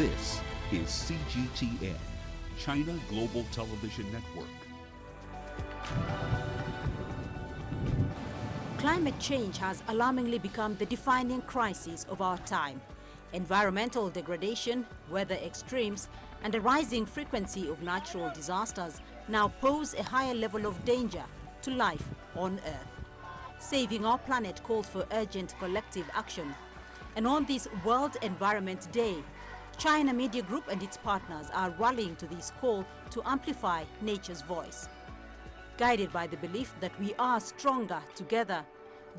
This is CGTN, China Global Television Network. Climate change has alarmingly become the defining crisis of our time. Environmental degradation, weather extremes, and a rising frequency of natural disasters now pose a higher level of danger to life on Earth. Saving our planet calls for urgent collective action. And on this World Environment Day, China Media Group and its partners are rallying to this call to amplify nature's voice. Guided by the belief that we are stronger together,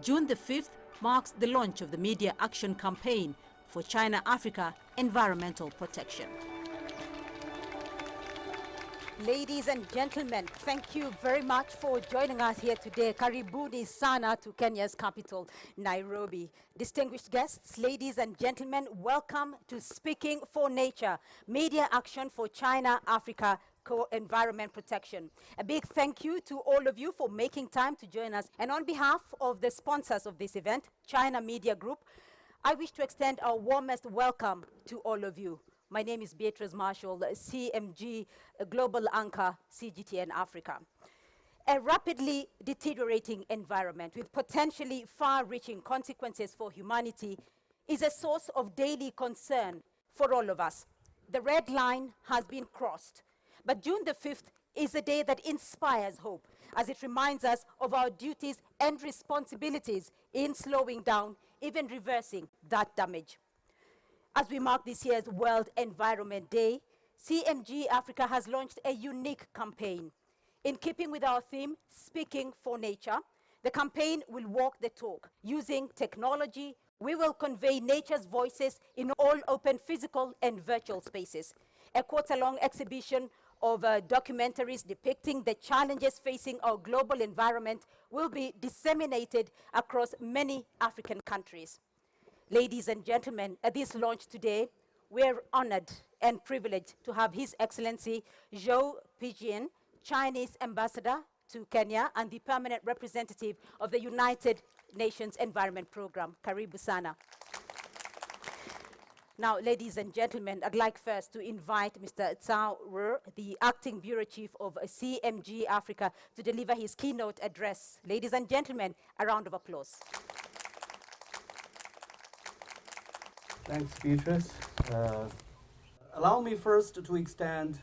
June the 5th marks the launch of the Media Action Campaign for China-Africa Environmental Protection. Ladies and gentlemen, thank you very much for joining us here today. Karibuni sana to Kenya's capital, Nairobi. Distinguished guests, ladies and gentlemen, welcome to Speaking for Nature, Media Action for China-Africa Environment Protection. A big thank you to all of you for making time to join us. And on behalf of the sponsors of this event, China Media Group, I wish to extend our warmest welcome to all of you. My name is Beatrice Marshall, CMG Global Anchor, CGTN Africa. A rapidly deteriorating environment with potentially far-reaching consequences for humanity is a source of daily concern for all of us. The red line has been crossed, but June the 5th is a day that inspires hope, as it reminds us of our duties and responsibilities in slowing down, even reversing that damage. As we mark this year's World Environment Day, CMG Africa has launched a unique campaign. In keeping with our theme, Speaking for Nature, the campaign will walk the talk. Using technology, we will convey nature's voices in all open physical and virtual spaces. A quarter-long exhibition of documentaries depicting the challenges facing our global environment will be disseminated across many African countries. Ladies and gentlemen, at this launch today, we're honored and privileged to have His Excellency Zhou Pijian, Chinese ambassador to Kenya and the permanent representative of the United Nations Environment Program. Karibu sana. Now, ladies and gentlemen, I'd like first to invite Mr. Cao Ru, the Acting Bureau Chief of CMG Africa, to deliver his keynote address. Ladies and gentlemen, a round of applause. Thanks, Beatrice. Allow me first to extend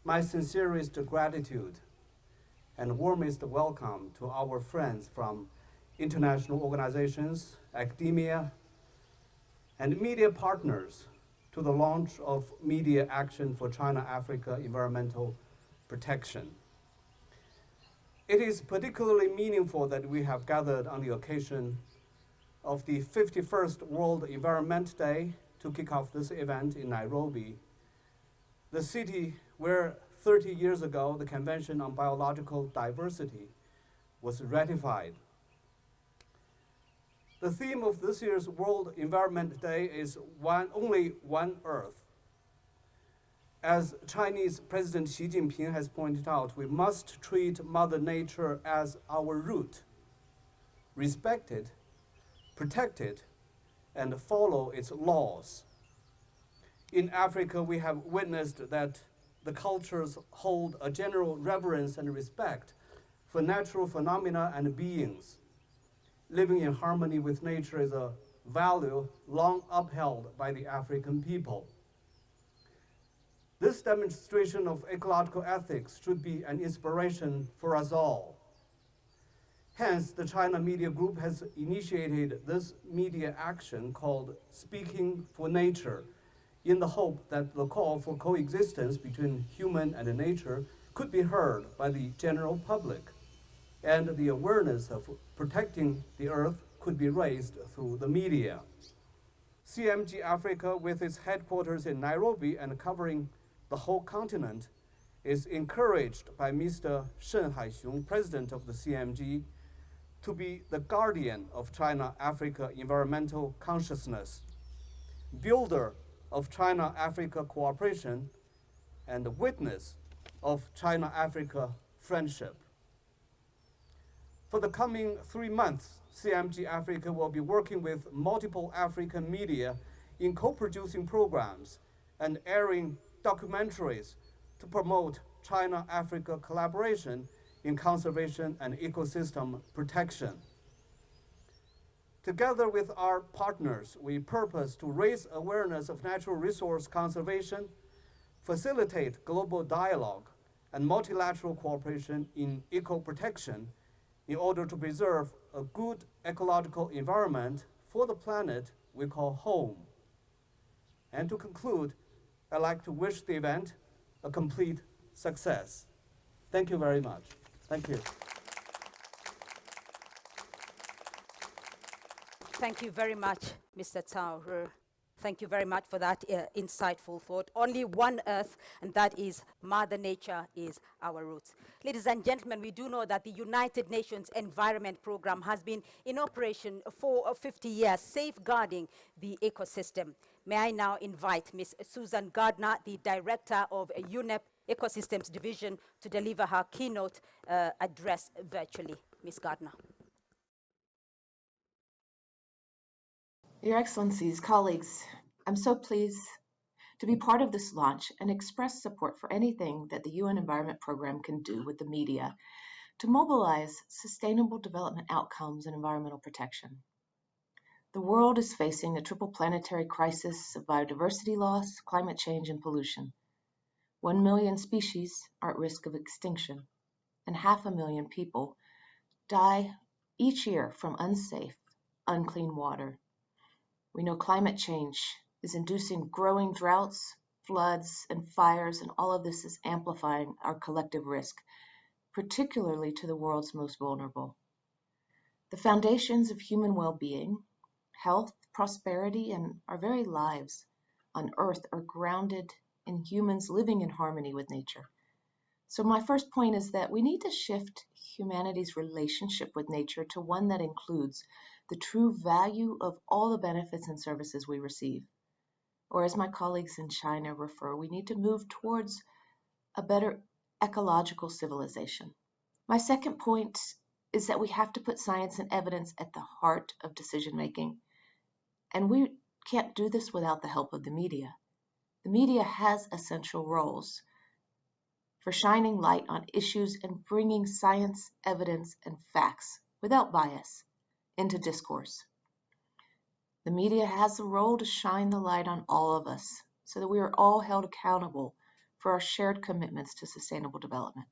my sincerest gratitude and warmest welcome to our friends from international organizations, academia, and media partners to the launch of Media Action for China-Africa Environmental Protection. It is particularly meaningful that we have gathered on the occasion of the 51st World Environment Day to kick off this event in Nairobi, the city where 30 years ago the Convention on Biological Diversity was ratified. The theme of this year's World Environment Day is only one Earth. As Chinese President Xi Jinping has pointed out, we must treat Mother Nature as our root, respect it, protect it, and follow its laws. In Africa, we have witnessed that the cultures hold a general reverence and respect for natural phenomena and beings. Living in harmony with nature is a value long upheld by the African people. This demonstration of ecological ethics should be an inspiration for us all. Hence, the China Media Group has initiated this media action called Speaking for Nature, in the hope that the call for coexistence between human and nature could be heard by the general public, and the awareness of protecting the earth could be raised through the media. CMG Africa, with its headquarters in Nairobi and covering the whole continent, is encouraged by Mr. Shen Haixiong, President of the CMG, to be the guardian of China-Africa environmental consciousness, builder of China-Africa cooperation, and witness of China-Africa friendship. For the coming 3 months, CMG Africa will be working with multiple African media in co-producing programs and airing documentaries to promote China-Africa collaboration in conservation and ecosystem protection. Together with our partners, we purpose to raise awareness of natural resource conservation, facilitate global dialogue and multilateral cooperation in eco-protection in order to preserve a good ecological environment for the planet we call home. And to conclude, I'd like to wish the event a complete success. Thank you very much. Thank you. Thank you very much, Mr. Cao. Thank you very much for that insightful thought. Only one Earth, and that is Mother Nature is our roots. Ladies and gentlemen, we do know that the United Nations Environment Programme has been in operation for 50 years, safeguarding the ecosystem. May I now invite Ms. Susan Gardner, the Director of UNEP Ecosystems Division, to deliver her keynote address virtually. Ms. Gardner. Your Excellencies, colleagues, I'm so pleased to be part of this launch and express support for anything that the UN Environment Programme can do with the media to mobilize sustainable development outcomes and environmental protection. The world is facing a triple planetary crisis of biodiversity loss, climate change, and pollution. 1 million species are at risk of extinction, and 500,000 people die each year from unsafe, unclean water. We know climate change is inducing growing droughts, floods, and fires, and all of this is amplifying our collective risk, particularly to the world's most vulnerable. The foundations of human well-being, health, prosperity, and our very lives on Earth are grounded in humans living in harmony with nature. So my first point is that we need to shift humanity's relationship with nature to one that includes the true value of all the benefits and services we receive. Or as my colleagues in China refer, we need to move towards a better ecological civilization. My second point is that we have to put science and evidence at the heart of decision making. And we can't do this without the help of the media. The media has essential roles for shining light on issues and bringing science, evidence, and facts without bias into discourse. The media has a role to shine the light on all of us so that we are all held accountable for our shared commitments to sustainable development.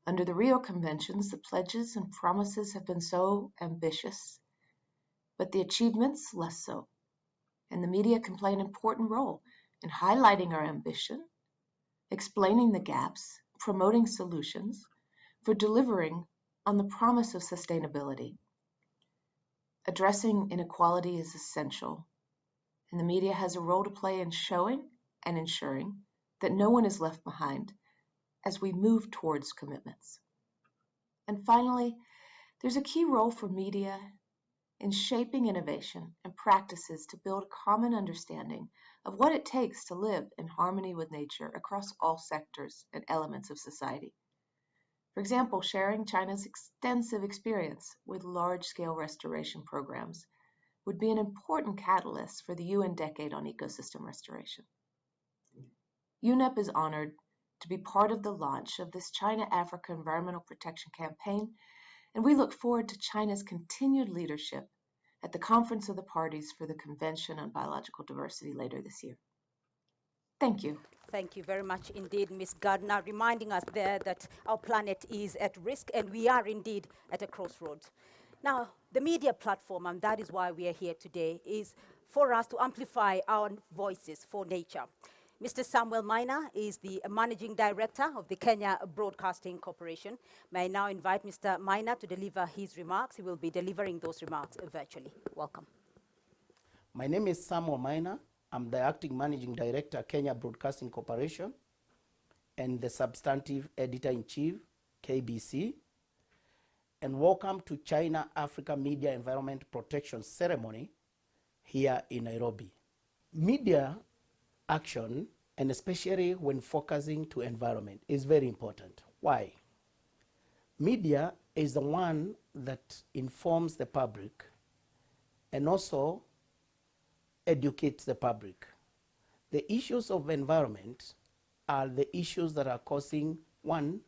Under the Rio Conventions, the pledges and promises have been so ambitious, but the achievements less so. And the media can play an important role in highlighting our ambition, explaining the gaps, promoting solutions, for delivering on the promise of sustainability. Addressing inequality is essential, and the media has a role to play in showing and ensuring that no one is left behind as we move towards commitments. And finally, there's a key role for media in shaping innovation and practices to build a common understanding of what it takes to live in harmony with nature across all sectors and elements of society. For example, sharing China's extensive experience with large-scale restoration programs would be an important catalyst for the UN Decade on Ecosystem Restoration. UNEP is honored to be part of the launch of this China-Africa Environmental Protection Campaign, and we look forward to China's continued leadership at the Conference of the Parties for the Convention on Biological Diversity later this year. Thank you. Thank you very much indeed, Ms. Gardner, reminding us there that our planet is at risk and we are indeed at a crossroads. Now, the media platform, and that is why we are here today, is for us to amplify our voices for nature. Mr. Samuel Maina is the Managing Director of the Kenya Broadcasting Corporation. May I now invite Mr. Maina to deliver his remarks. He will be delivering those remarks virtually. Welcome. My name is Samuel Maina. I'm the Acting Managing Director, Kenya Broadcasting Corporation, and the Substantive Editor-in-Chief, KBC. And welcome to China Africa Media Environment Protection Ceremony here in Nairobi. Media action, and especially when focusing to environment, is very important. Why? Media is the one that informs the public and also educates the public. The issues of environment are the issues that are causing, one,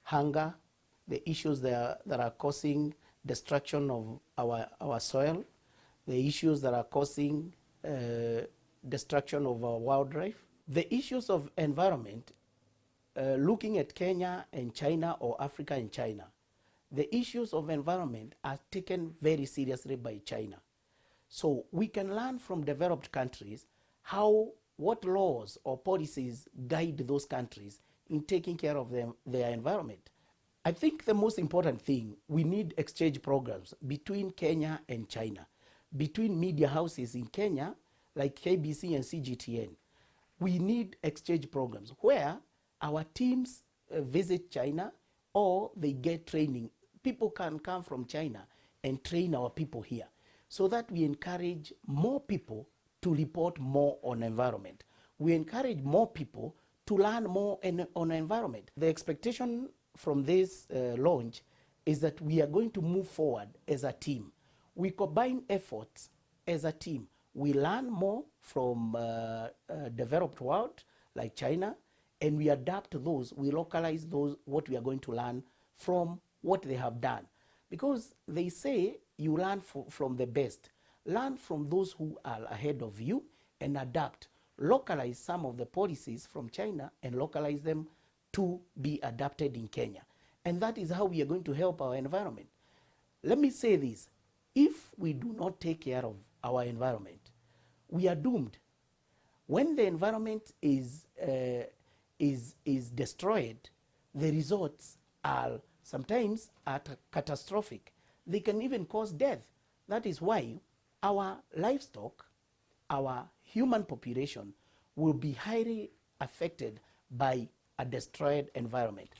hunger, the issues that are causing destruction of our soil, the issues that are causing destruction of our wildlife. The issues of environment, looking at Kenya and China or Africa and China, the issues of environment are taken very seriously by China. So we can learn from developed countries what laws or policies guide those countries in taking care of their environment. I think the most important thing, we need exchange programs between Kenya and China, between media houses in Kenya, like KBC and CGTN. We need exchange programs where our teams visit China or they get training. People can come from China and train our people here so that we encourage more people to report more on environment. We encourage more people to learn more on environment. The expectation from this launch is that we are going to move forward as a team. We combine efforts as a team. We learn more from developed world like China, and we adapt those, we localize those, what we are going to learn from what they have done. Because they say you learn from the best. Learn from those who are ahead of you and adapt. Localize some of the policies from China and localize them to be adapted in Kenya. And that is how we are going to help our environment. Let me say this, if we do not take care of our environment, we are doomed. When the environment is destroyed, the results are sometimes catastrophic. They can even cause death. That is why our livestock, our human population will be highly affected by a destroyed environment.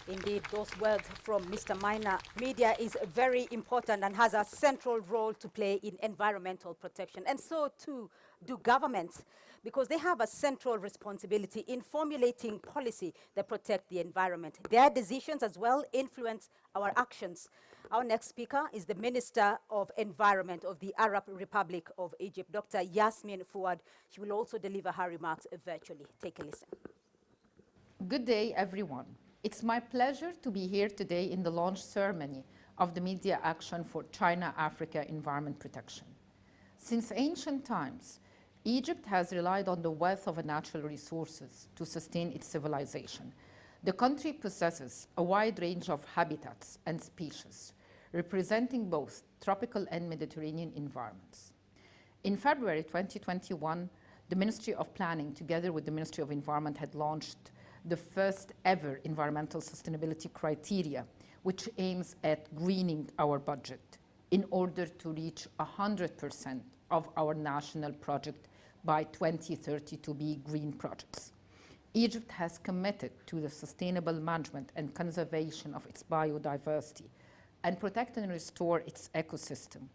Indeed, those words from Mr. Maina. Media is very important and has a central role to play in environmental protection. And so too do governments, because they have a central responsibility in formulating policy that protect the environment. Their decisions as well influence our actions. Our next speaker is the Minister of Environment of the Arab Republic of Egypt, Dr. Yasmin Fuad. She will also deliver her remarks virtually. Take a listen. Good day, everyone. It's my pleasure to be here today in the launch ceremony of the Media Action for China-Africa Environment Protection. Since ancient times, Egypt has relied on the wealth of natural resources to sustain its civilization. The country possesses a wide range of habitats and species, representing both tropical and Mediterranean environments. In February 2021, the Ministry of Planning, together with the Ministry of Environment, had launched the first ever environmental sustainability criteria, which aims at greening our budget in order to reach 100% of our national project by 2030 to be green projects. Egypt has committed to the sustainable management and conservation of its biodiversity and protect and restore its ecosystem.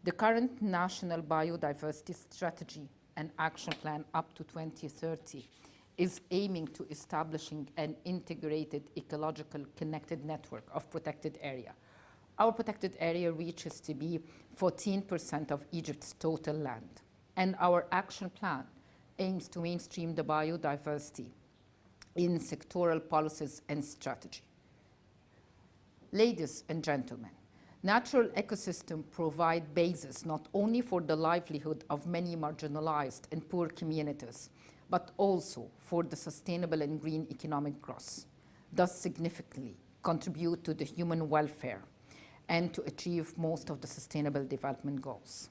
The current National Biodiversity Strategy and Action Plan up to 2030 is aiming to establishing an integrated ecological connected network of protected area. Our protected area reaches to be 14% of Egypt's total land. And our action plan aims to mainstream the biodiversity in sectoral policies and strategy. Ladies and gentlemen, natural ecosystems provide basis not only for the livelihood of many marginalized and poor communities, but also for the sustainable and green economic growth, thus significantly contribute to the human welfare and to achieve most of the sustainable development goals.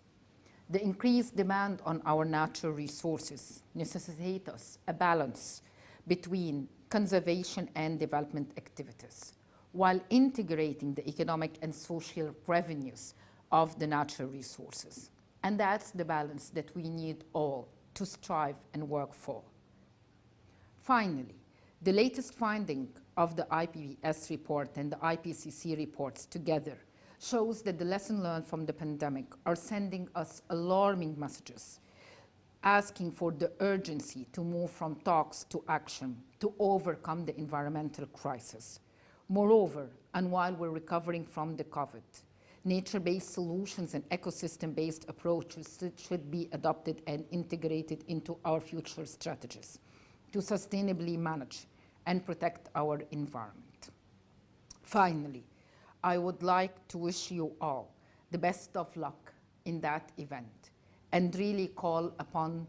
The increased demand on our natural resources necessitates a balance between conservation and development activities, while integrating the economic and social revenues of the natural resources. And that's the balance that we need all to strive and work for. Finally, the latest finding of the IPBES report and the IPCC reports together shows that the lessons learned from the pandemic are sending us alarming messages, asking for the urgency to move from talks to action to overcome the environmental crisis. Moreover, and while we're recovering from the COVID, Nature-based solutions and ecosystem-based approaches should be adopted and integrated into our future strategies to sustainably manage and protect our environment. Finally, I would like to wish you all the best of luck in that event and really call upon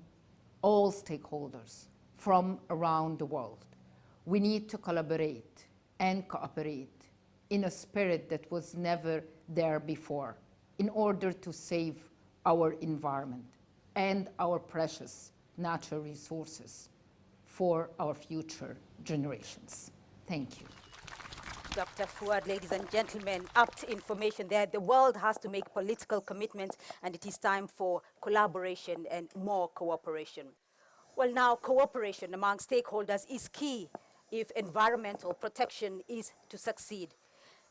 all stakeholders from around the world. We need to collaborate and cooperate in a spirit that was never there before in order to save our environment and our precious natural resources for our future generations. Thank you. Dr. Fuad, ladies and gentlemen, apt information there. The world has to make political commitments, and it is time for collaboration and more cooperation. Well, now, cooperation among stakeholders is key if environmental protection is to succeed.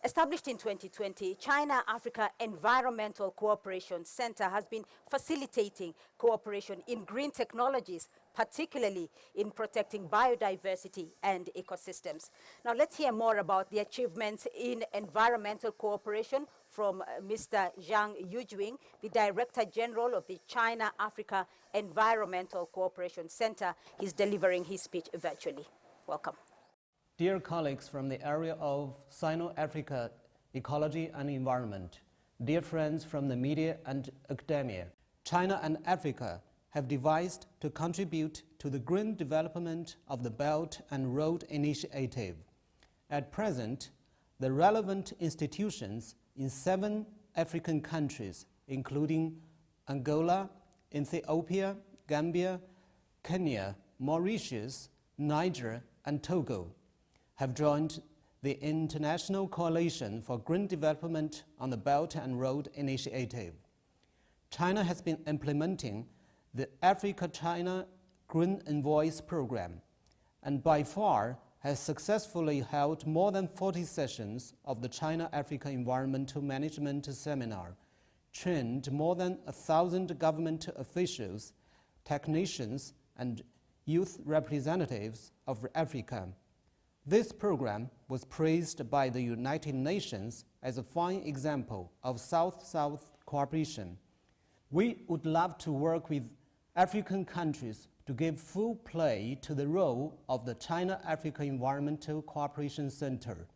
Established in 2020, China-Africa Environmental Cooperation Center has been facilitating cooperation in green technologies, particularly in protecting biodiversity and ecosystems. Now let's hear more about the achievements in environmental cooperation from Mr. Zhang Yujing, the Director General of the China-Africa Environmental Cooperation Center. He's delivering his speech virtually. Welcome. Dear colleagues from the area of Sino-Africa ecology and environment, dear friends from the media and academia, China and Africa have devised to contribute to the green development of the Belt and Road Initiative. At present, the relevant institutions in 7 African countries, including Angola, Ethiopia, Gambia, Kenya, Mauritius, Niger, and Togo, have joined the International Coalition for Green Development on the Belt and Road Initiative. China has been implementing the Africa-China Green Envoys program, and by far has successfully held more than 40 sessions of the China-Africa Environmental Management Seminar, trained more than 1,000 government officials, technicians, and youth representatives of Africa. This program was praised by the United Nations as a fine example of South-South cooperation. We would love to work with African countries to give full play to the role of the China-Africa Environmental Cooperation Center,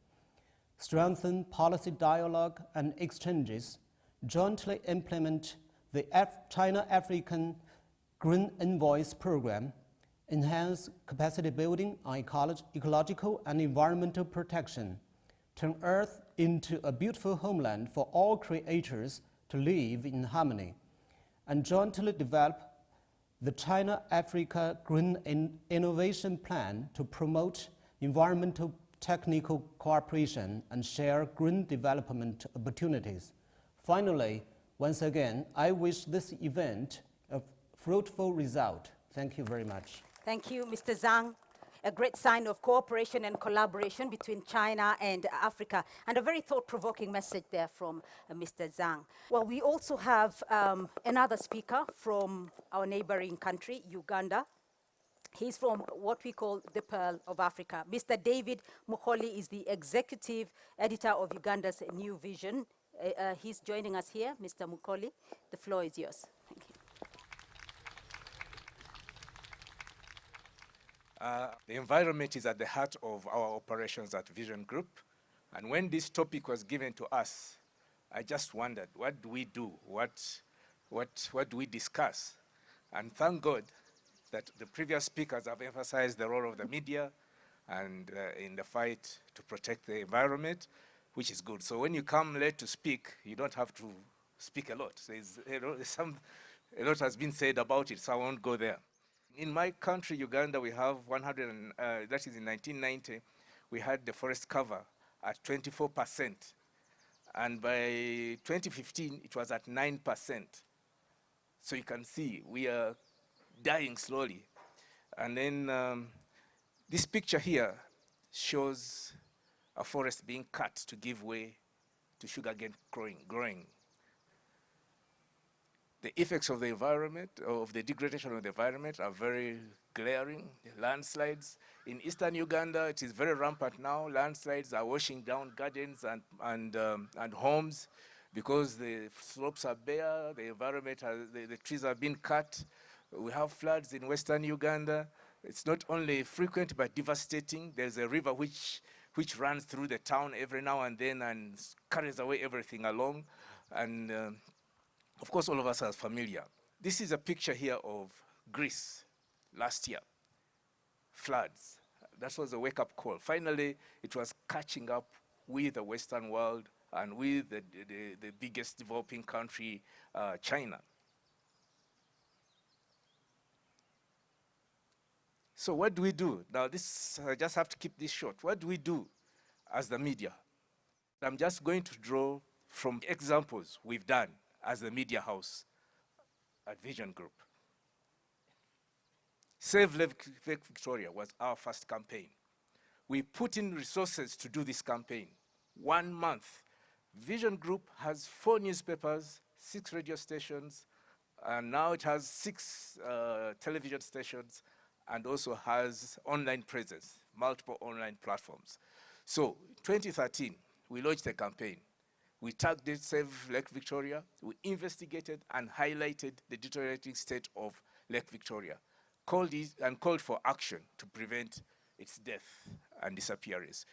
strengthen policy dialogue and exchanges, jointly implement the China-African Green Envoys program, enhance capacity building on ecological and environmental protection, turn Earth into a beautiful homeland for all creators to live in harmony, and jointly develop the China-Africa Green Innovation Plan to promote environmental technical cooperation and share green development opportunities. Finally, once again, I wish this event a fruitful result. Thank you very much. Thank you, Mr. Zhang. A great sign of cooperation and collaboration between China and Africa, and a very thought-provoking message there from Mr. Zhang. Well, we also have another speaker from our neighboring country, Uganda. He's from what we call the Pearl of Africa. Mr. David Mukholi is the executive editor of Uganda's New Vision. He's joining us here. Mr. Mukholi, the floor is yours. Thank you. The environment is at the heart of our operations at Vision Group. And when this topic was given to us, I just wondered, what do we do? What do we discuss? And thank God that the previous speakers have emphasized the role of the media and in the fight to protect the environment, which is good. So when you come late to speak, you don't have to speak a lot. A lot has been said about it, so I won't go there. In my country, Uganda, we have that is in 1990, we had the forest cover at 24%. And by 2015, it was at 9%. So you can see we are dying slowly. And then this picture here shows a forest being cut to give way to sugarcane growing. The effects of the environment, of the degradation of the environment, are very glaring. The landslides in eastern Uganda, it is very rampant now. Landslides are washing down gardens and homes. because the slopes are bare, the environment has, the trees have been cut. We have floods in western Uganda. It's not only frequent but devastating. There's a river which runs through the town every now and then and carries away everything along. And of course, all of us are familiar. This is a picture here of Greece last year. Floods. That was a wake-up call. Finally, it was catching up with the Western world and with the biggest developing country, China. So what do we do? Now this, I just have to keep this short. What do we do as the media? I'm just going to draw from examples we've done as the media house at Vision Group. Save Lake Victoria was our first campaign. We put in resources to do this campaign. 1 month. Vision Group has 4 newspapers, 6 radio stations, and now it has 6 television stations, and also has online presence, multiple online platforms. So 2013, we launched a campaign. We targeted Save Lake Victoria. We investigated and highlighted the deteriorating state of Lake Victoria, called for action to prevent its death and disappearance.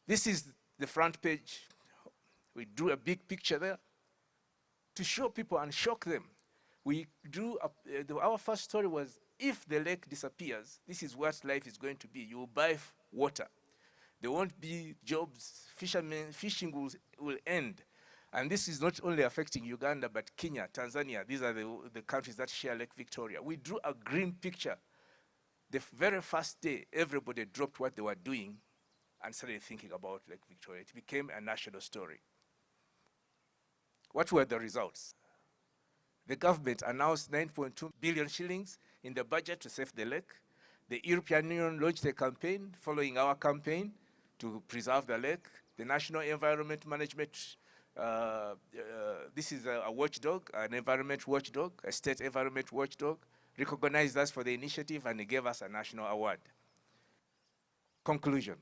This is the front page. We drew a big picture there to show people and shock them. We drew, our first story was, if the lake disappears, this is what life is going to be. You will buy water. There won't be jobs. Fishing will end. And this is not only affecting Uganda, but Kenya, Tanzania. These are the countries that share Lake Victoria. We drew a green picture. The very first day, everybody dropped what they were doing and started thinking about Lake Victoria. It became a national story. What were the results? The government announced 9.2 billion shillings in the budget to save the lake. The European Union launched a campaign following our campaign to preserve the lake. The National Environment Management, this is a watchdog, an environment watchdog, a state environment watchdog, recognized us for the initiative and they gave us a national award. Conclusion.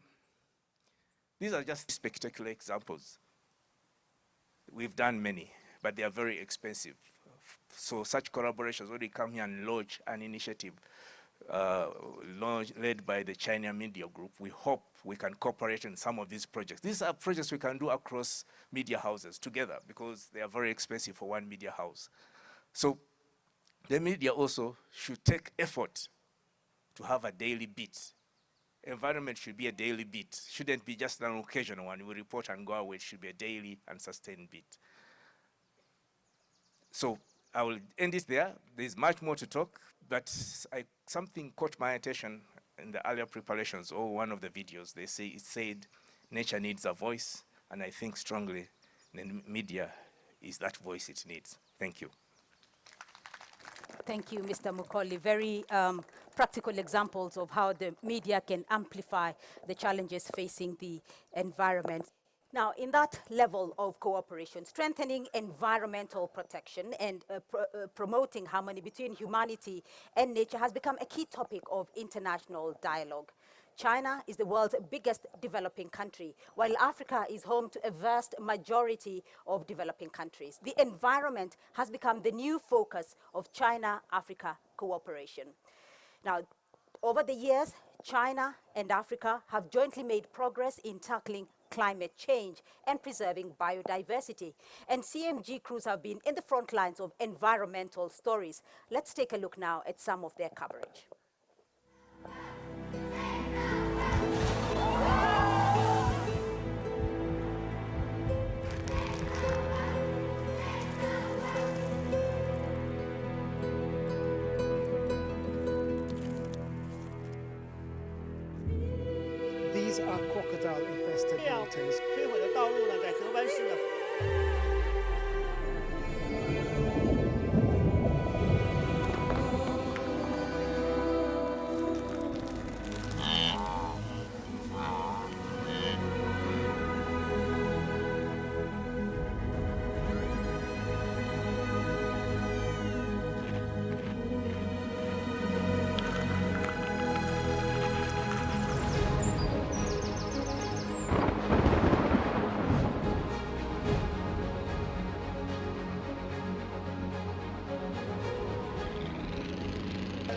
These are just spectacular examples. We've done many, but they are very expensive. So such collaborations, when we come here and launch an initiative led by the China Media Group, we hope we can cooperate in some of these projects. These are projects we can do across media houses together because they are very expensive for one media house. So the media also should take effort to have a daily beat. Environment should be a daily beat. Shouldn't be just an occasional one. We report and go away. It should be a daily and sustained beat. So I will end it there. There's much more to talk, but something caught my attention in the earlier preparations or one of the videos. It said, nature needs a voice, and I think strongly the media is that voice it needs. Thank you. Thank you, Mr. Mukoli. Very practical examples of how the media can amplify the challenges facing the environment. Now, in that level of cooperation, strengthening environmental protection and promoting harmony between humanity and nature has become a key topic of international dialogue. China is the world's biggest developing country, while Africa is home to a vast majority of developing countries. The environment has become the new focus of China-Africa cooperation. Now, over the years, China and Africa have jointly made progress in tackling climate change and preserving biodiversity. And CMG crews have been in the front lines of environmental stories. Let's take a look now at some of their coverage. These are crocodile-infested waters. 摧毁的道路呢，在德班市的。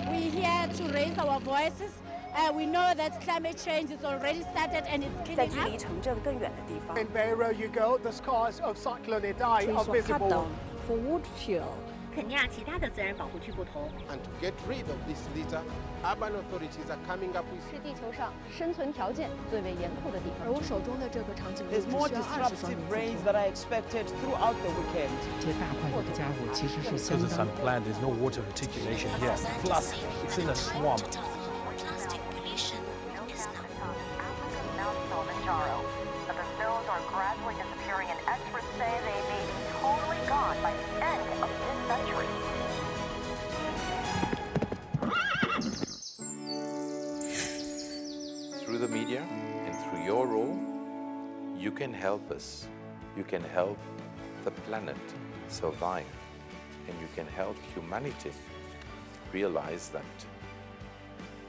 We're here to raise our voices. We know that climate change is already started and it's killing us. In wherever you go, the scars of Cyclone Idai are visible. For wood fuel. 肯尼亚其他的自然保护区不同。 And to get rid of this litter, urban authorities are coming up with. 是地球上生存条件最为严酷的地方。而我手中的这个长颈鹿只需要20双眼睛。 There's more disruptive rains than I expected throughout the weekend. 这些大块头的家伙其实是相当。 Because it's unplanned, there's no water reticulation here. Plus, it's in a swamp. Plastic pollution is not. Africa's Mount Kilimanjaro, but the stones are gradually disappearing, and experts say they may be totally gone by the end of this century. Through the media and through your role, you can help us. You can help the planet survive, and you can help humanity realize that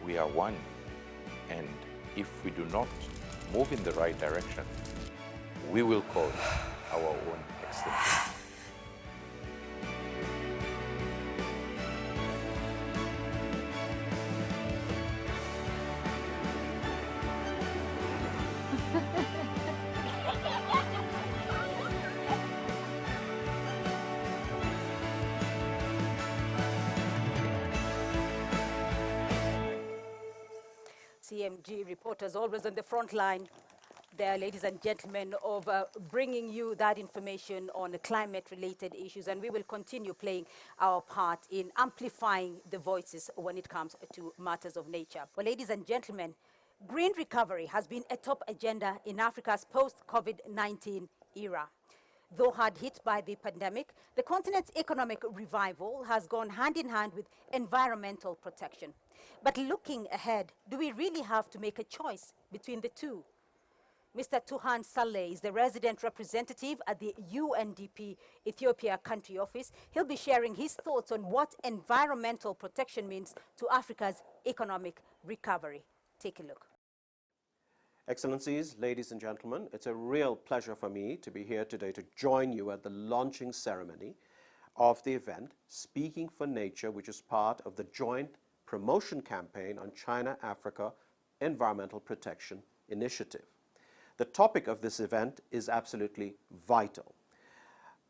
we are one, and if we do not move in the right direction, we will cause our own extinction. CMG reporters always on the front line there, ladies and gentlemen, of bringing you that information on the climate-related issues, and we will continue playing our part in amplifying the voices when it comes to matters of nature. Well, ladies and gentlemen, green recovery has been a top agenda in Africa's post-COVID-19 era. Though hard hit by the pandemic, the continent's economic revival has gone hand in hand with environmental protection. But looking ahead, do we really have to make a choice between the two? Mr. Tuhan Saleh is the resident representative at the UNDP Ethiopia country office. He'll be sharing his thoughts on what environmental protection means to Africa's economic recovery. Take a look. Excellencies, ladies and gentlemen, it's a real pleasure for me to be here today to join you at the launching ceremony of the event, Speaking for Nature, which is part of the joint promotion campaign on China-Africa Environmental Protection Initiative. The topic of this event is absolutely vital.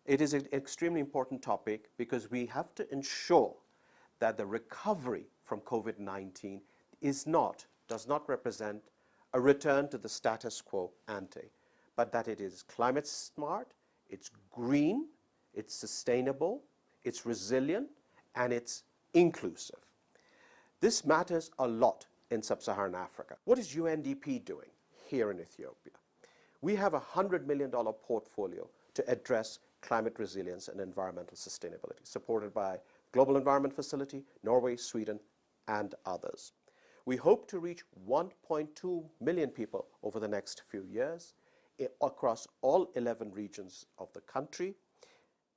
It is an extremely important topic because we have to ensure that the recovery from COVID-19 does not represent a return to the status quo ante, but that it is climate smart, it's green, it's sustainable, it's resilient, and it's inclusive. This matters a lot in sub-Saharan Africa. What is UNDP doing here in Ethiopia? We have a $100 million portfolio to address climate resilience and environmental sustainability, supported by Global Environment Facility, Norway, Sweden, and others. We hope to reach 1.2 million people over the next few years across all 11 regions of the country,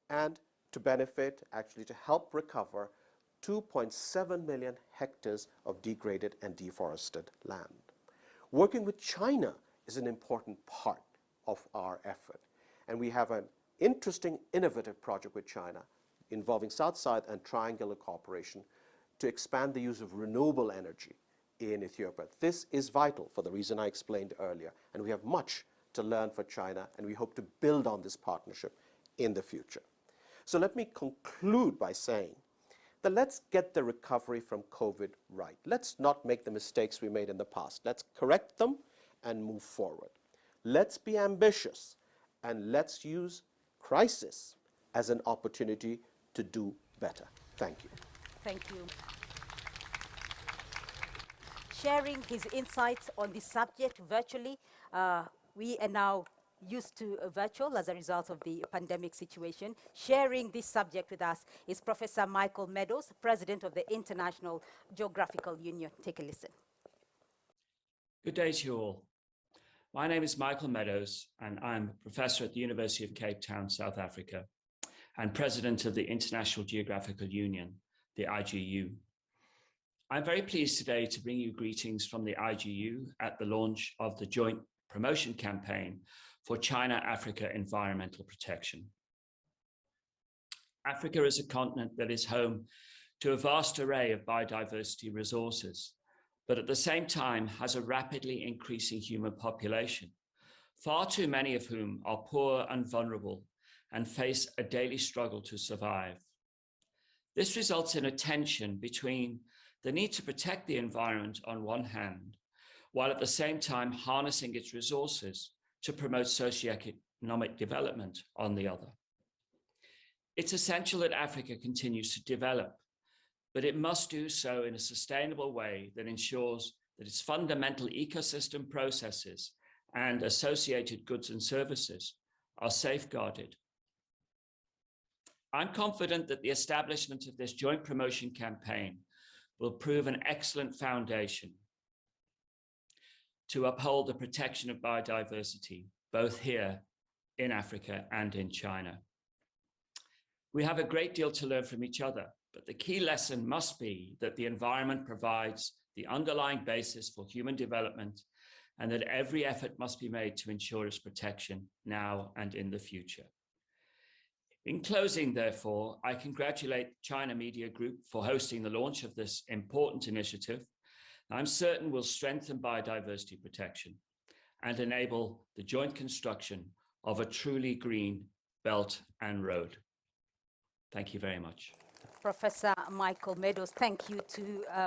and to benefit, actually to help recover 2.7 million hectares of degraded and deforested land. Working with China is an important part of our effort, and we have an interesting, innovative project with China involving South-South and triangular cooperation to expand the use of renewable energy in Ethiopia. This is vital for the reason I explained earlier, and we have much to learn from China, and we hope to build on this partnership in the future. So let me conclude by saying that let's get the recovery from COVID right. Let's not make the mistakes we made in the past. Let's correct them and move forward. Let's be ambitious, and let's use crisis as an opportunity to do better. Thank you. Thank you. Sharing his insights on this subject virtually, we are now used to virtual as a result of the pandemic situation. Sharing this subject with us is Professor Michael Meadows, President of the International Geographical Union. Take a listen. Good day to you all. My name is Michael Meadows, and I'm a professor at the University of Cape Town, South Africa, and President of the International Geographical Union, the IGU. I'm very pleased today to bring you greetings from the IGU at the launch of the joint promotion campaign for China-Africa environmental protection. Africa is a continent that is home to a vast array of biodiversity resources, but at the same time has a rapidly increasing human population, far too many of whom are poor and vulnerable and face a daily struggle to survive. This results in a tension between the need to protect the environment on one hand, while at the same time harnessing its resources to promote socioeconomic development on the other. It's essential that Africa continues to develop, but it must do so in a sustainable way that ensures that its fundamental ecosystem processes and associated goods and services are safeguarded. I'm confident that the establishment of this joint promotion campaign will prove an excellent foundation to uphold the protection of biodiversity, both here in Africa and in China. We have a great deal to learn from each other, but the key lesson must be that the environment provides the underlying basis for human development and that every effort must be made to ensure its protection now and in the future. In closing, therefore, I congratulate China Media Group for hosting the launch of this important initiative. I'm certain will strengthen biodiversity protection and enable the joint construction of a truly green belt and road. Thank you very much. Professor Michael Meadows, thank you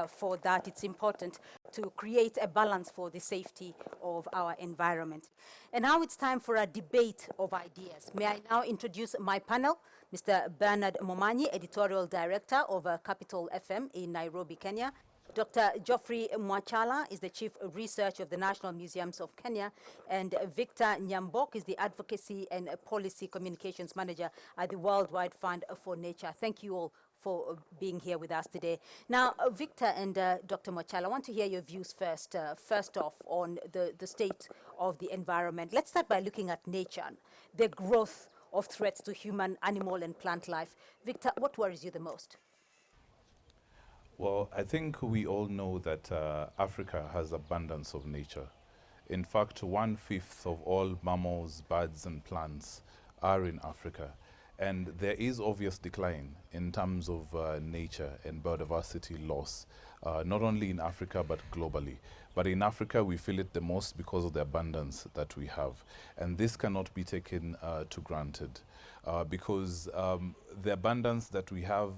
for that. It's important to create a balance for the safety of our environment. And now it's time for a debate of ideas. May I now introduce my panel, Mr. Bernard Momanyi, Editorial Director of Capital FM in Nairobi, Kenya. Dr. Geoffrey Mwachala is the Chief Researcher of the National Museums of Kenya, and Victor Nyambok is the Advocacy and Policy Communications Manager at the Worldwide Fund for Nature. Thank you all for being here with us today. Now, Victor and Dr. Mwachala, I want to hear your views first off on the state of the environment. Let's start by looking at nature, the growth of threats to human, animal, and plant life. Victor, what worries you the most? Well, I think we all know that Africa has abundance of nature. In fact, 1/5 of all mammals, birds, and plants are in Africa. And there is obvious decline in terms of nature and biodiversity loss, not only in Africa, but globally. But in Africa, we feel it the most because of the abundance that we have. And this cannot be taken to granted. Because the abundance that we have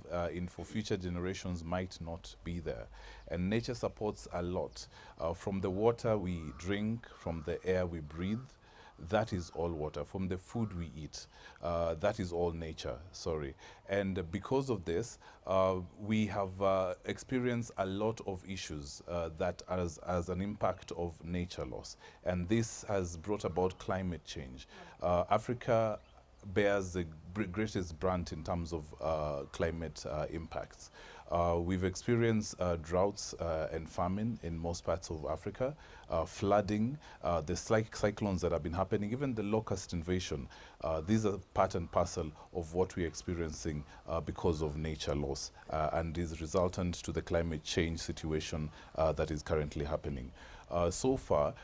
for future generations might not be there. And nature supports a lot. From the water we drink, from the air we breathe, that is all water. From the food we eat, that is all nature, sorry. And because of this, we have experienced a lot of issues that as an impact of nature loss. And this has brought about climate change. Africa bears the greatest brunt in terms of climate impacts. We've experienced droughts and famine in most parts of Africa, flooding, the cyclones that have been happening, even the locust invasion. These are part and parcel of what we're experiencing because of nature loss and is resultant to the climate change situation that is currently happening. So far,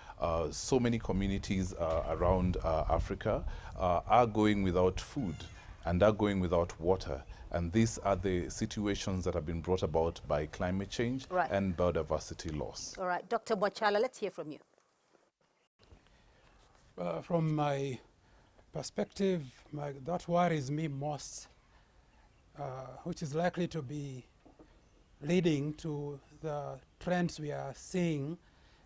so many communities around Africa are going without food and are going without water. And these are the situations that have been brought about by climate change and biodiversity loss. All right, Dr. Mwachala, let's hear from you. From my perspective, that worries me most, which is likely to be leading to the trends we are seeing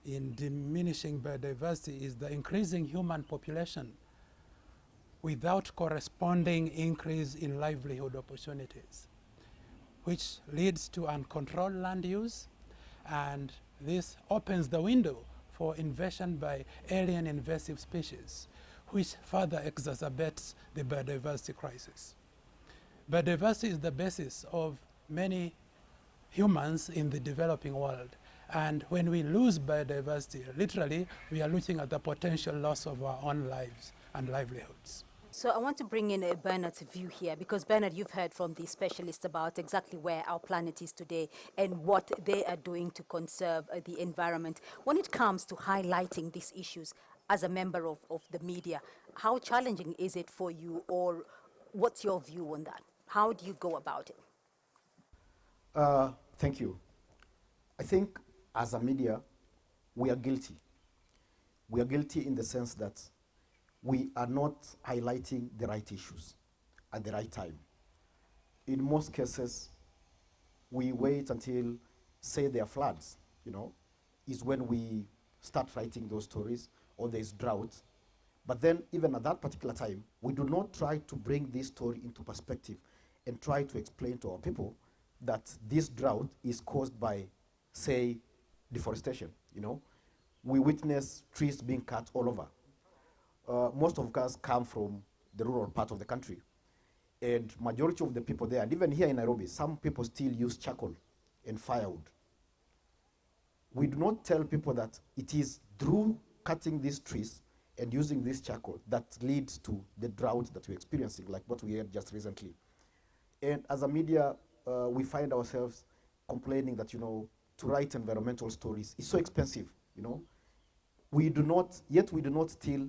in diminishing biodiversity, is the increasing human population without corresponding increase in livelihood opportunities, which leads to uncontrolled land use, and this opens the window for invasion by alien invasive species, which further exacerbates the biodiversity crisis. Biodiversity is the basis of many humans in the developing world. And when we lose biodiversity, literally, we are looking at the potential loss of our own lives and livelihoods. So I want to bring in Bernard's view here, because Bernard, you've heard from the specialists about exactly where our planet is today and what they are doing to conserve the environment. When it comes to highlighting these issues as a member of the media, how challenging is it for you, or what's your view on that? How do you go about it? Thank you. I think as a media, we are guilty. We are guilty in the sense that we are not highlighting the right issues at the right time. In most cases, we wait until, say, there are floods, is when we start writing those stories, or there's drought. But then, even at that particular time, we do not try to bring this story into perspective and try to explain to our people that this drought is caused by, say, deforestation. We witness trees being cut all over. Most of us come from the rural part of the country, and majority of the people there, and even here in Nairobi, some people still use charcoal and firewood. We do not tell people that it is through cutting these trees and using this charcoal that leads to the drought that we're experiencing, like what we had just recently. And as a media, we find ourselves complaining that, to write environmental stories is so expensive, We do not still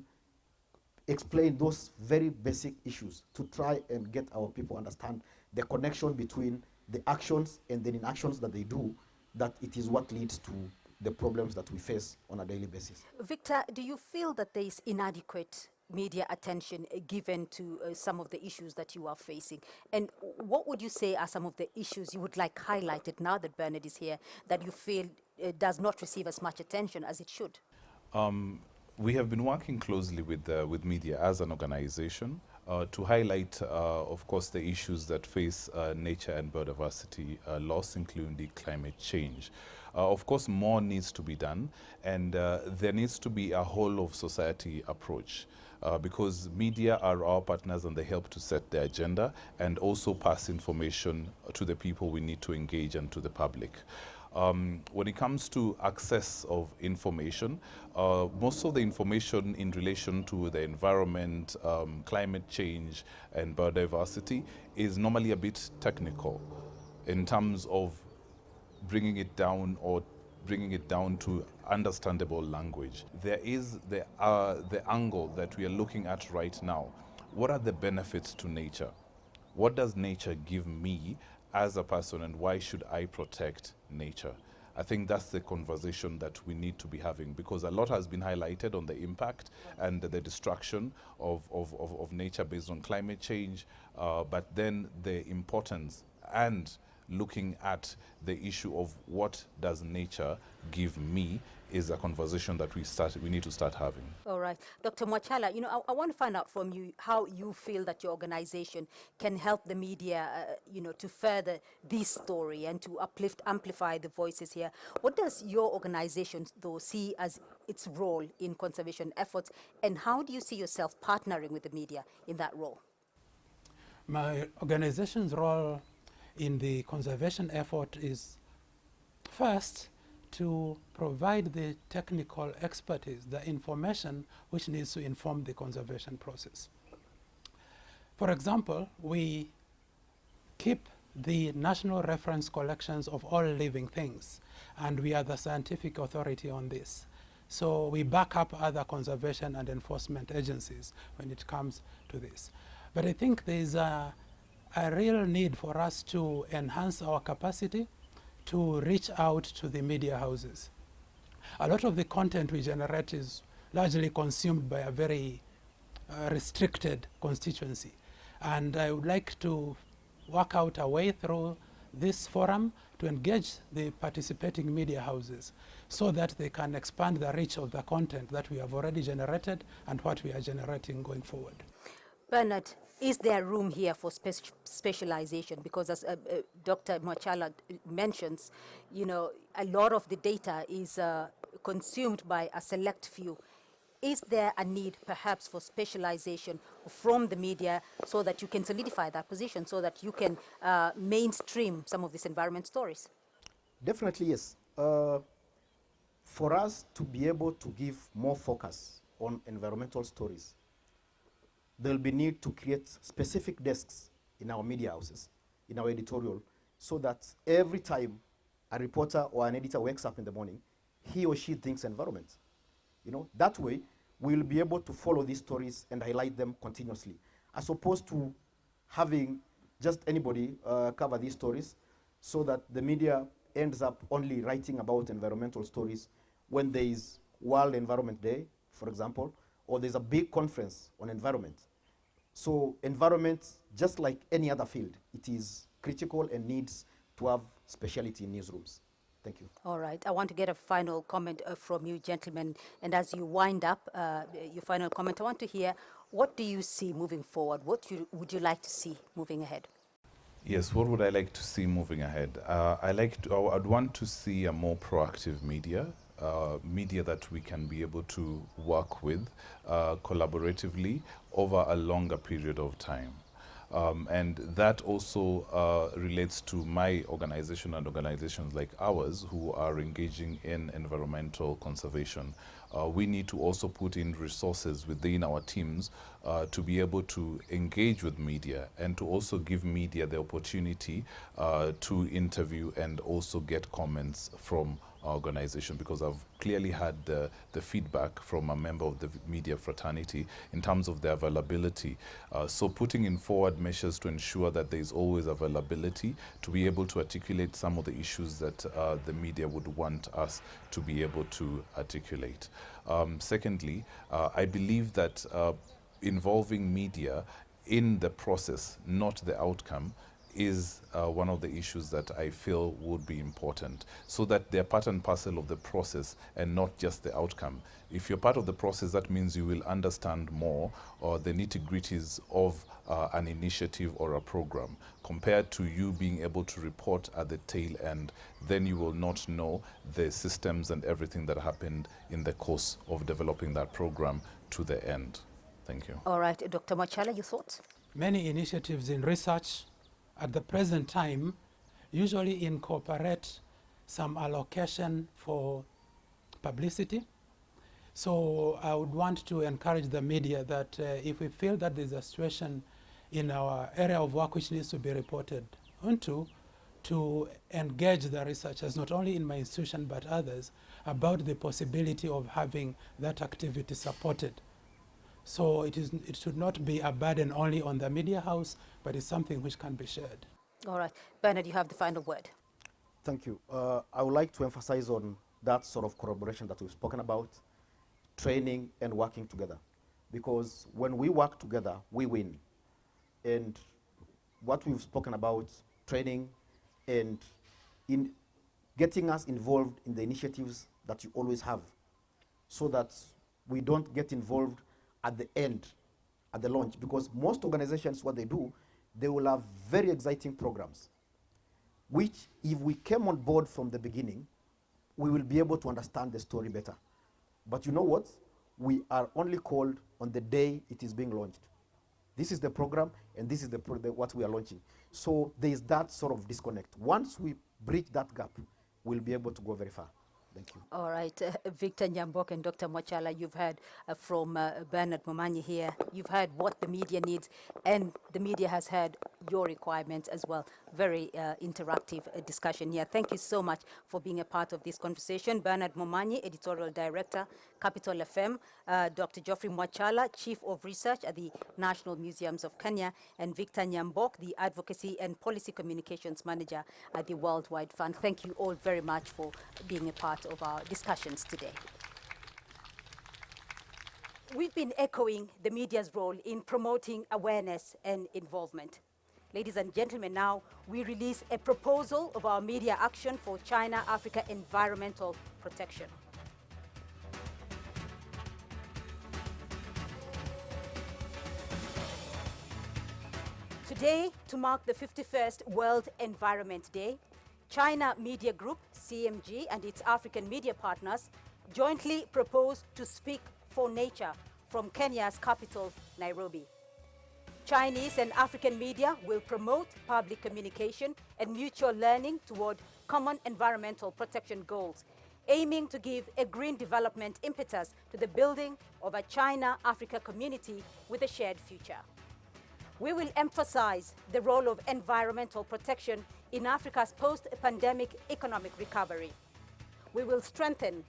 explain those very basic issues to try and get our people understand the connection between the actions and the inactions that they do, that it is what leads to the problems that we face on a daily basis. Victor, do you feel that there is inadequate media attention given to some of the issues that you are facing? And what would you say are some of the issues you would like highlighted now that Bernard is here, that you feel does not receive as much attention as it should? We have been working closely with media as an organization to highlight, of course, the issues that face nature and biodiversity loss, including climate change. Of course, more needs to be done, and there needs to be a whole of society approach, because media are our partners and they help to set the agenda and also pass information to the people we need to engage and to the public. When it comes to access of information, most of the information in relation to the environment, climate change and biodiversity is normally a bit technical in terms of bringing it down to understandable language. There is the angle that we are looking at right now. What are the benefits to nature? What does nature give me as a person, and why should I protect nature? I think that's the conversation that we need to be having, because a lot has been highlighted on the impact and the destruction of nature based on climate change, but then the importance and looking at the issue of what does nature give me is a conversation that we need to start having. All right. Dr. Mwachala, I want to find out from you how you feel that your organization can help the media, to further this story and to amplify the voices here. What does your organization, though, see as its role in conservation efforts, and how do you see yourself partnering with the media in that role? My organization's role in the conservation effort is, first, to provide the technical expertise, the information which needs to inform the conservation process. For example, we keep the national reference collections of all living things, and we are the scientific authority on this. So we back up other conservation and enforcement agencies when it comes to this. But I think there is a real need for us to enhance our capacity to reach out to the media houses. A lot of the content we generate is largely consumed by a very restricted constituency. And I would like to work out a way through this forum to engage the participating media houses so that they can expand the reach of the content that we have already generated and what we are generating going forward. Bernard, is there room here for specialization? Because as Dr. Mwachala mentions, a lot of the data is consumed by a select few. Is there a need perhaps for specialization from the media so that you can solidify that position, so that you can mainstream some of these environment stories? Definitely, yes. For us to be able to give more focus on environmental stories, there'll be need to create specific desks in our media houses, in our editorial, so that every time a reporter or an editor wakes up in the morning, he or she thinks environment. That way, we'll be able to follow these stories and highlight them continuously, as opposed to having just anybody cover these stories. so that the media ends up only writing about environmental stories when there is World Environment Day, for example, or there's a big conference on environment. So environment, just like any other field, it is critical and needs to have speciality in newsrooms. Thank you. All right. I want to get a final comment from you, gentlemen. And as you wind up your final comment, I want to hear, what do you see moving forward? What would you like to see moving ahead? Yes, what would I like to see moving ahead? I'd want to see a more proactive media, media that we can be able to work with collaboratively over a longer period of time. And that also relates to my organization and organizations like ours who are engaging in environmental conservation. We need to also put in resources within our teams to be able to engage with media and to also give media the opportunity to interview and also get comments from our organization, because I've clearly had the feedback from a member of the media fraternity in terms of the availability. So putting in forward measures to ensure that there is always availability to be able to articulate some of the issues that the media would want us to be able to articulate. Secondly, I believe that involving media in the process, not the outcome, is one of the issues that I feel would be important, so that they're part and parcel of the process and not just the outcome. If you're part of the process, that means you will understand more or the nitty-gritties of an initiative or a program, compared to you being able to report at the tail end. Then you will not know the systems and everything that happened in the course of developing that program to the end. Thank you. All right, Dr. Mwachala, your thoughts? Many initiatives in research at the present time usually incorporate some allocation for publicity. So I would want to encourage the media that if we feel that there's a situation in our area of work which needs to be reported onto, to engage the researchers, not only in my institution but others, about the possibility of having that activity supported. So it should not be a burden only on the media house, but it's something which can be shared. All right. Bernard, you have the final word. Thank you. I would like to emphasize on that sort of collaboration that we've spoken about, training and working together. Because when we work together, we win. And what we've spoken about, training and in getting us involved in the initiatives that you always have, so that we don't get involved at the end, at the launch, because most organizations, what they do, they will have very exciting programs, which if we came on board from the beginning, we will be able to understand the story better. But you know what? We are only called on the day it is being launched. This is the program, and this is what we are launching. So there is that sort of disconnect. Once we bridge that gap, we'll be able to go very far. Thank you. All right, Victor Nyambok and Dr. Mwachala, you've heard from Bernard Momanyi here. You've heard what the media needs, and the media has heard your requirements as well. Very interactive discussion here. Thank you so much for being a part of this conversation. Bernard Momanyi, Editorial Director, Capital FM, Dr. Geoffrey Mwachala, Chief of Research at the National Museums of Kenya, and Victor Nyambok, the Advocacy and Policy Communications Manager at the Worldwide Fund. Thank you all very much for being a part of our discussions today. We've been echoing the media's role in promoting awareness and involvement. Ladies and gentlemen, now we release a proposal of our media action for China-Africa environmental protection. Today, to mark the 51st World Environment Day, China Media Group, CMG, and its African media partners jointly proposed to speak for nature from Kenya's capital, Nairobi. Chinese and African media will promote public communication and mutual learning toward common environmental protection goals, aiming to give a green development impetus to the building of a China-Africa community with a shared future. We will emphasize the role of environmental protection in Africa's post-pandemic economic recovery. We will strengthen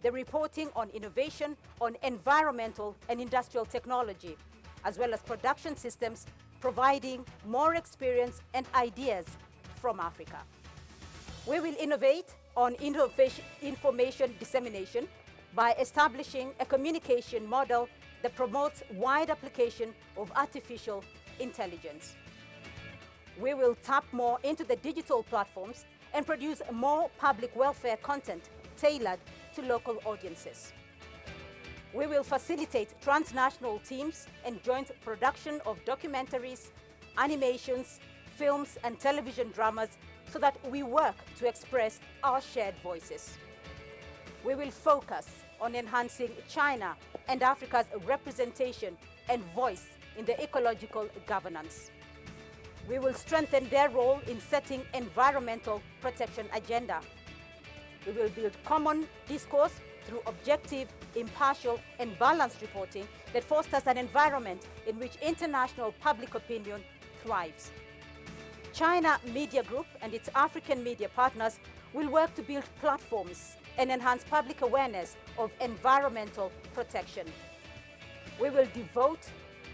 the reporting on innovation on environmental and industrial technology, as well as production systems, providing more experience and ideas from Africa. We will innovate on information dissemination by establishing a communication model that promotes wide application of artificial intelligence. We will tap more into the digital platforms and produce more public welfare content tailored to local audiences. We will facilitate transnational teams and joint production of documentaries, animations, films, and television dramas so that we work to express our shared voices. We will focus on enhancing China and Africa's representation and voice in the ecological governance. We will strengthen their role in setting environmental protection agenda. We will build common discourse through objective, impartial, and balanced reporting that fosters an environment in which international public opinion thrives. China Media Group and its African media partners will work to build platforms and enhance public awareness of environmental protection. We will devote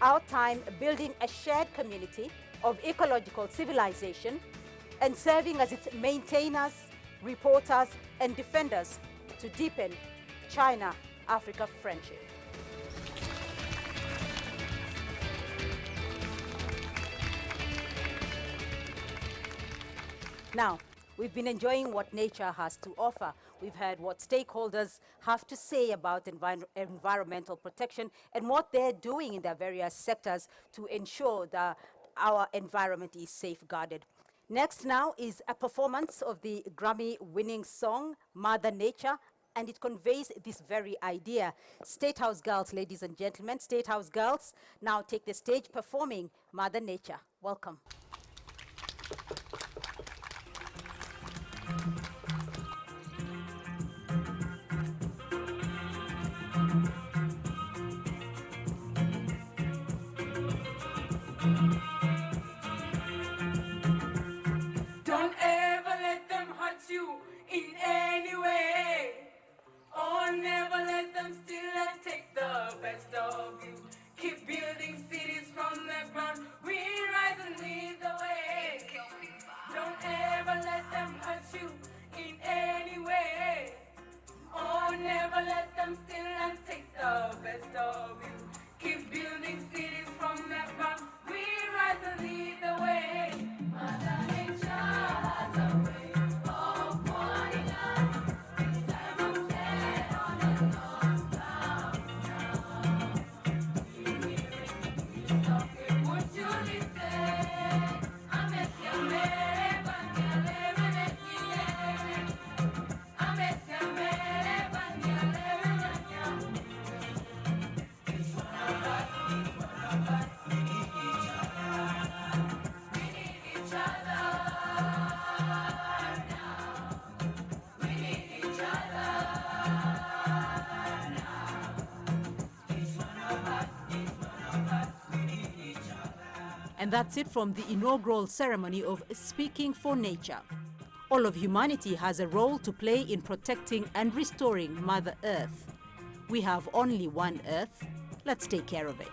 our time building a shared community of ecological civilization and serving as its maintainers, reporters, and defenders to deepen China-Africa friendship. Now, we've been enjoying what nature has to offer. We've heard what stakeholders have to say about environmental protection and what they're doing in their various sectors to ensure that our environment is safeguarded. Next now is a performance of the Grammy-winning song, Mother Nature, and it conveys this very idea. State House girls, ladies and gentlemen, State House girls now take the stage performing Mother Nature. Welcome. Don't ever let them hurt you in any way. Oh, never let them steal and take the best of you. Keep building cities from the ground. We rise and lead the way. Don't ever let them hurt you in any way. Oh, never let them steal and take the best of you. Keep building cities from the ground. We rise and lead the way. Mother Nature has a way of warning us. It's time I'm dead on the lost ground now. You hear it, you stop it, would you listen? I'm at your mere, but you're living it, yeah. I'm at your mere, but you're living it, yeah. Each one of us, we need each other. We need each other now. We need each other now. Each one of us, we need each other. And that's it from the inaugural ceremony of Speaking for Nature. All of humanity has a role to play in protecting and restoring Mother Earth. We have only one Earth. Let's take care of it.